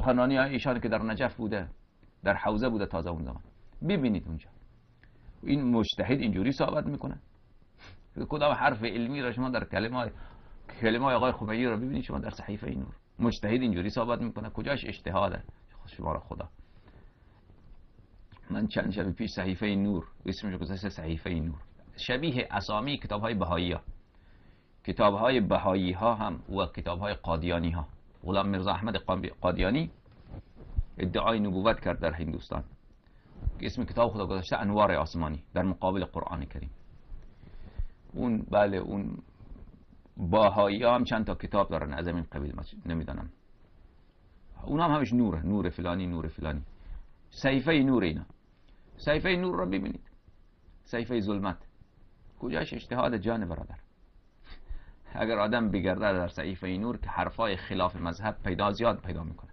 سخنرانی های ایشان که در نجف بوده، در حوزه بوده تازه اون زمان، ببینید اونجا این مجتهد اینجوری صحبت میکنه. کدام حرف علمی را شما در کلمه آقای خمینی را ببینید شما در صحیفه نور، مجتهد اینجوری صحبت میکنه، کجاش اجتهاده شما را خدا. من چند شب پیش صحیفه نور اسمش گذاشته صحیفه نور، شبیه اسامی کتاب‌های بهایی ها، کتاب‌های بهایی ها هم و کتاب‌های قادیانی ها. غلام میرزا احمد قادیانی ادعای نبوت کرد در هندوستان که اسم کتاب خدا گذاشته انوار آسمانی در مقابل قرآن کریم. اون بله اون بهایی ها هم چند تا کتاب دارن از این قبیل، نمیدونم اونا هم همش نوره، نور فلانی نور فلانی. صحیفه نور اینا، صحیفه نور رو ببینید، صحیفه ظلمت کجاش اجتهاد جان برادر. اگر آدم بگرده در صحیفه نور که حرفای خلاف مذهب زیاد پیدا میکنه.